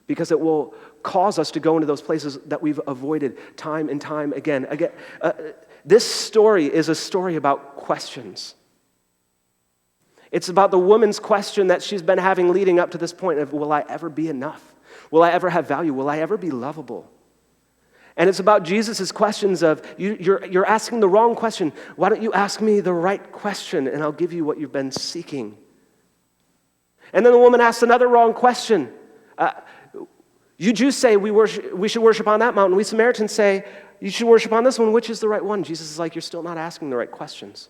Because it will cause us to go into those places that we've avoided time and time again. This story is a story about questions. It's about the woman's question that she's been having leading up to this point of, will I ever be enough? Will I ever have value? Will I ever be lovable? And it's about Jesus' questions of, you're asking the wrong question. Why don't you ask me the right question, and I'll give you what you've been seeking? And then the woman asks another wrong question. You Jews say we should worship on that mountain. We Samaritans say you should worship on this one. Which is the right one? Jesus is like, you're still not asking the right questions.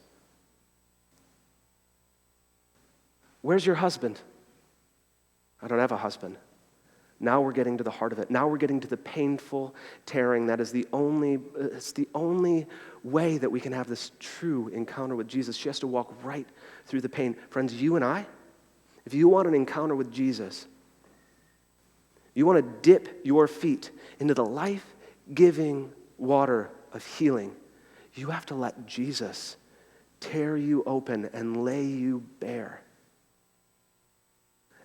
Where's your husband? I don't have a husband. Now we're getting to the heart of it. Now we're getting to the painful tearing. That is it's the only way that we can have this true encounter with Jesus. She has to walk right through the pain. Friends, you and I, if you want an encounter with Jesus, you want to dip your feet into the life-giving water of healing, you have to let Jesus tear you open and lay you bare.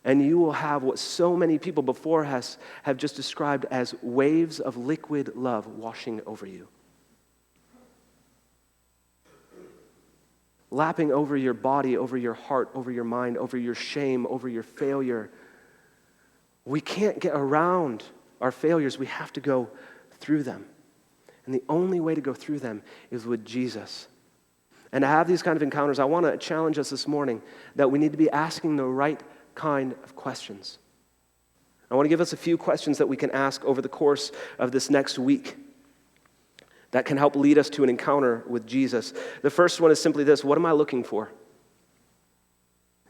And you will have what so many people before us have just described as waves of liquid love washing over you. Lapping over your body, over your heart, over your mind, over your shame, over your failure. We can't get around our failures. We have to go through them. And the only way to go through them is with Jesus. And to have these kind of encounters, I want to challenge us this morning that we need to be asking the right kind of questions. I want to give us a few questions that we can ask over the course of this next week that can help lead us to an encounter with Jesus. The first one is simply this: what am I looking for?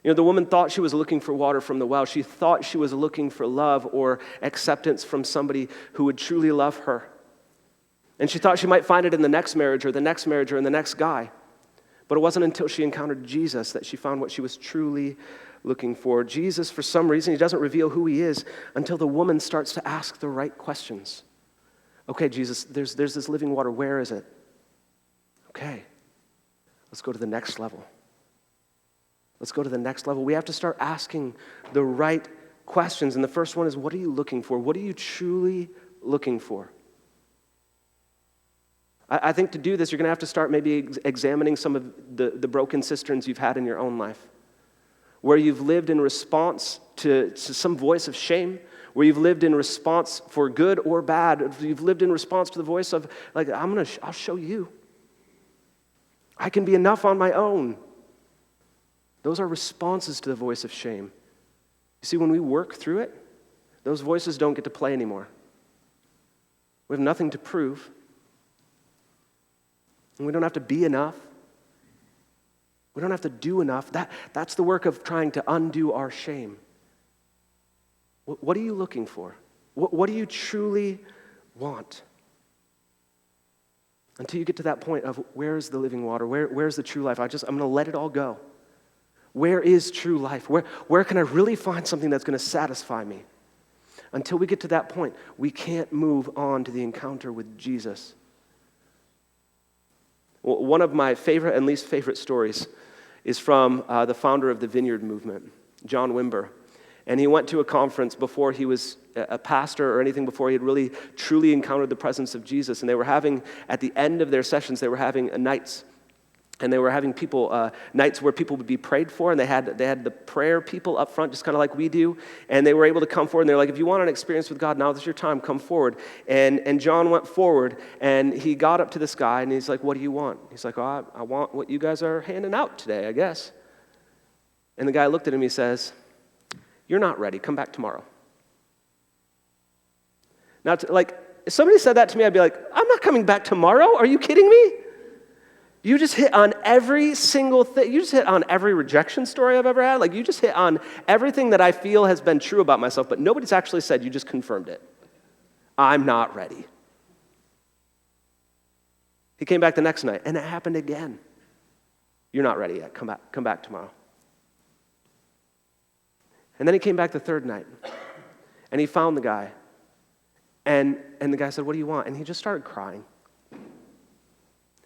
The woman thought she was looking for water from the well. She thought she was looking for love or acceptance from somebody who would truly love her. And she thought she might find it in the next marriage or the next marriage or in the next guy. But it wasn't until she encountered Jesus that she found what she was truly looking for. Jesus, for some reason, he doesn't reveal who he is until the woman starts to ask the right questions. Okay, Jesus, there's this living water. Where is it? Okay, let's go to the next level. Let's go to the next level. We have to start asking the right questions. And the first one is, what are you looking for? What are you truly looking for? I think to do this, you're going to have to start maybe examining some of the broken cisterns you've had in your own life, where you've lived in response to some voice of shame, where you've lived in response for good or bad. You've lived in response to the voice of, like, I'll show you. I can be enough on my own. Those are responses to the voice of shame. You see, when we work through it, those voices don't get to play anymore. We have nothing to prove. And we don't have to be enough. We don't have to do enough. That's the work of trying to undo our shame. What are you looking for? What do you truly want? Until you get to that point of, where's the living water? Where's the true life? I'm going to let it all go. Where is true life? Where can I really find something that's going to satisfy me? Until we get to that point, we can't move on to the encounter with Jesus. One of my favorite and least favorite stories is from the founder of the Vineyard movement, John Wimber. And he went to a conference before he was a pastor or anything, before he had really truly encountered the presence of Jesus. And they were having, at the end of their sessions, they were having nights. And they were having nights where people would be prayed for, and they had the prayer people up front, just kind of like we do, and they were able to come forward, and they're like, if you want an experience with God, now is your time, come forward. And John went forward, and he got up to this guy, and he's like, what do you want? He's like, oh, I want what you guys are handing out today, I guess. And the guy looked at him, he says, you're not ready, come back tomorrow. Now, if somebody said that to me, I'd be like, I'm not coming back tomorrow, are you kidding me? You just hit on every single thing. You just hit on every rejection story I've ever had. Like, you just hit on everything that I feel has been true about myself, but nobody's actually said. You just confirmed it. I'm not ready. He came back the next night, and it happened again. You're not ready yet. Come back tomorrow. And then he came back the third night, and he found the guy. And the guy said, what do you want? And he just started crying.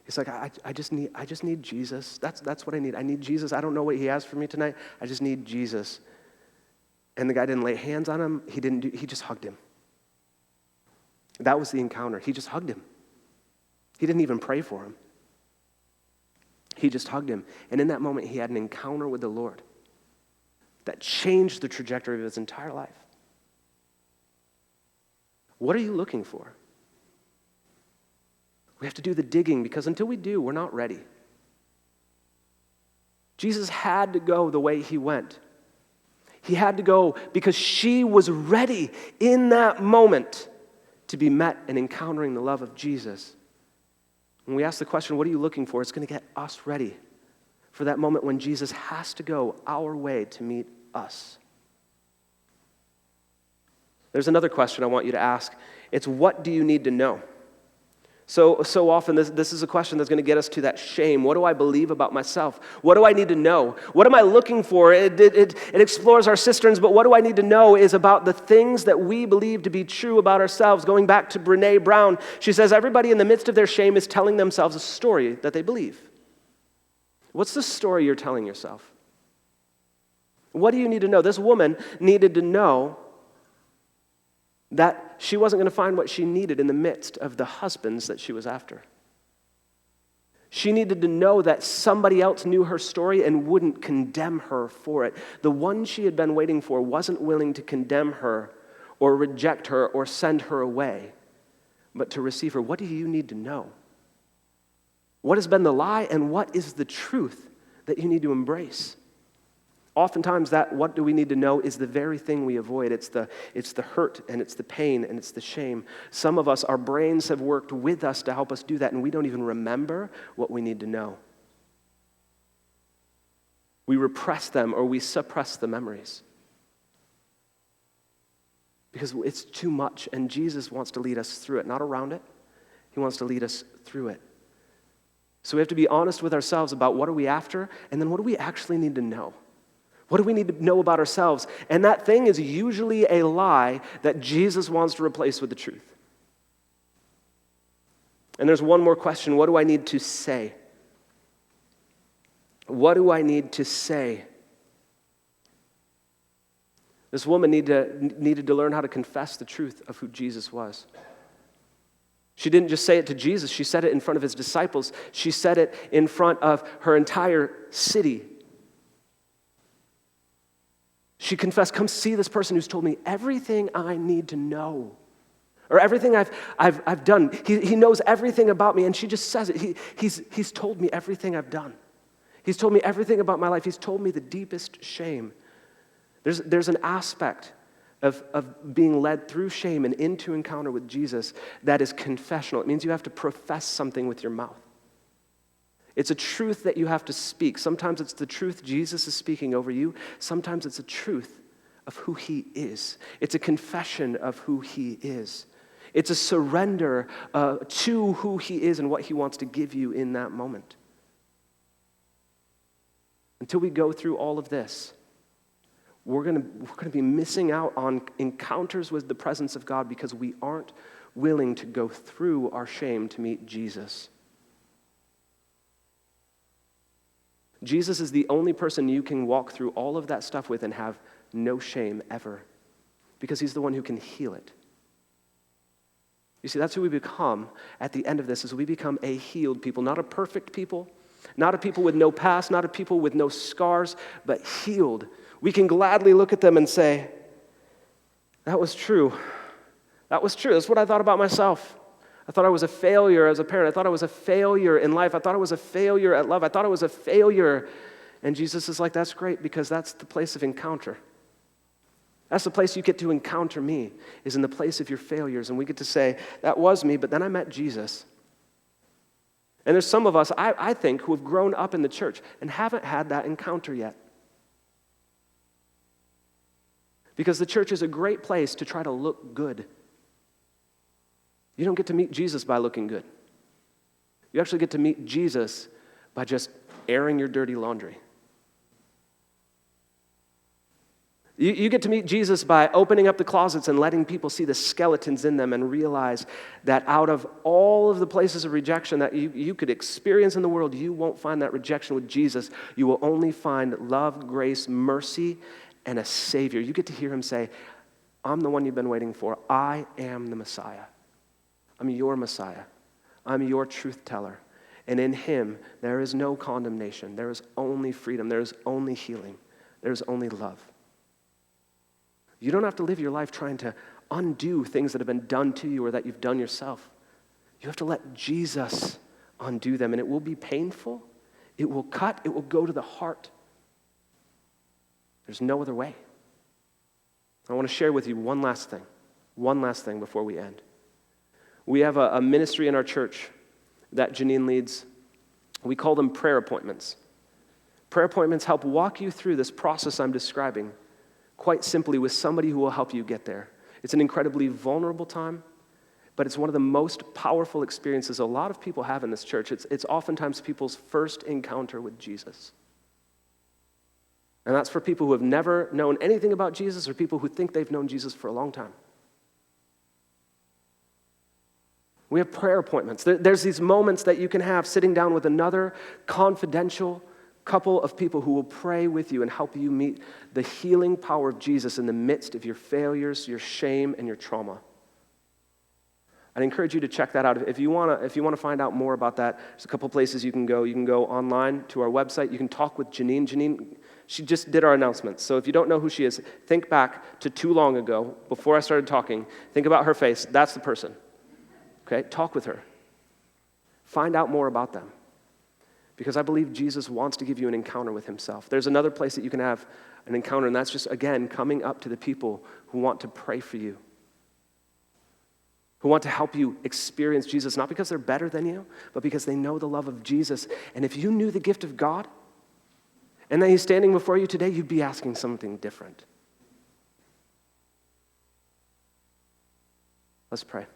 He's like, I just need Jesus. That's what I need. I need Jesus. I don't know what he has for me tonight. I just need Jesus. And the guy didn't lay hands on him. He just hugged him. That was the encounter. He just hugged him. He didn't even pray for him. He just hugged him. And in that moment, he had an encounter with the Lord that changed the trajectory of his entire life. What are you looking for? We have to do the digging, because until we do, we're not ready. Jesus had to go the way he went. He had to go because she was ready in that moment to be met and encountering the love of Jesus. When we ask the question, what are you looking for? It's going to get us ready for that moment when Jesus has to go our way to meet us. There's another question I want you to ask. It's, what do you need to know? So often this is a question that's going to get us to that shame. What do I believe about myself? What do I need to know? What am I looking for? It explores our cisterns, but what do I need to know is about the things that we believe to be true about ourselves. Going back to Brené Brown, she says everybody in the midst of their shame is telling themselves a story that they believe. What's the story you're telling yourself? What do you need to know? This woman needed to know that she wasn't going to find what she needed in the midst of the husbands that she was after. She needed to know that somebody else knew her story and wouldn't condemn her for it. The one she had been waiting for wasn't willing to condemn her or reject her or send her away, but to receive her. What do you need to know? What has been the lie and what is the truth that you need to embrace? Oftentimes that what do we need to know is the very thing we avoid. It's the hurt and it's the pain and it's the shame. Some of us, our brains have worked with us to help us do that, and we don't even remember what we need to know. We repress them or we suppress the memories because it's too much, and Jesus wants to lead us through it, not around it. He wants to lead us through it. So we have to be honest with ourselves about what are we after, and then what do we actually need to know? What do we need to know about ourselves? And that thing is usually a lie that Jesus wants to replace with the truth. And there's one more question. What do I need to say? What do I need to say? This woman needed to learn how to confess the truth of who Jesus was. She didn't just say it to Jesus. She said it in front of his disciples. She said it in front of her entire city. She confessed, come see this person who's told me everything I need to know, or everything I've done. He knows everything about me, and she just says it. He's told me everything I've done. He's told me everything about my life. He's told me the deepest shame. There's an aspect of being led through shame and into encounter with Jesus that is confessional. It means you have to profess something with your mouth. It's a truth that you have to speak. Sometimes it's the truth Jesus is speaking over you. Sometimes it's a truth of who he is. It's a confession of who he is. It's a surrender to who he is and what he wants to give you in that moment. Until we go through all of this, we're going to be missing out on encounters with the presence of God because we aren't willing to go through our shame to meet Jesus. Jesus is the only person you can walk through all of that stuff with and have no shame ever, because he's the one who can heal it. You see, that's who we become at the end of this, is we become a healed people, not a perfect people, not a people with no past, not a people with no scars, but healed. We can gladly look at them and say, that was true. That was true. That's what I thought about myself. I thought I was a failure as a parent. I thought I was a failure in life. I thought I was a failure at love. I thought I was a failure. And Jesus is like, that's great, because that's the place of encounter. That's the place you get to encounter me, is in the place of your failures. And we get to say, that was me, but then I met Jesus. And there's some of us, I think, who have grown up in the church and haven't had that encounter yet. Because the church is a great place to try to look good. You don't get to meet Jesus by looking good. You actually get to meet Jesus by just airing your dirty laundry. You get to meet Jesus by opening up the closets and letting people see the skeletons in them and realize that out of all of the places of rejection that you could experience in the world, you won't find that rejection with Jesus. You will only find love, grace, mercy, and a Savior. You get to hear him say, I'm the one you've been waiting for. I am the Messiah. I'm your Messiah. I'm your truth teller. And in him, there is no condemnation. There is only freedom. There is only healing. There is only love. You don't have to live your life trying to undo things that have been done to you or that you've done yourself. You have to let Jesus undo them, and it will be painful. It will cut. It will go to the heart. There's no other way. I want to share with you one last thing before we end. We have a ministry in our church that Janine leads. We call them prayer appointments. Prayer appointments help walk you through this process I'm describing quite simply with somebody who will help you get there. It's an incredibly vulnerable time, but it's one of the most powerful experiences a lot of people have in this church. It's oftentimes people's first encounter with Jesus. And that's for people who have never known anything about Jesus or people who think they've known Jesus for a long time. We have prayer appointments. There's these moments that you can have sitting down with another confidential couple of people who will pray with you and help you meet the healing power of Jesus in the midst of your failures, your shame, and your trauma. I'd encourage you to check that out. If you want to find out more about that, there's a couple places you can go. You can go online to our website. You can talk with Janine. Janine, she just did our announcements. So if you don't know who she is, think back to too long ago, before I started talking. Think about her face. That's the person. Okay? Talk with her. Find out more about them. Because I believe Jesus wants to give you an encounter with himself. There's another place that you can have an encounter, and that's just, again, coming up to the people who want to pray for you, who want to help you experience Jesus, not because they're better than you, but because they know the love of Jesus. And if you knew the gift of God, and then he's standing before you today, you'd be asking something different. Let's pray.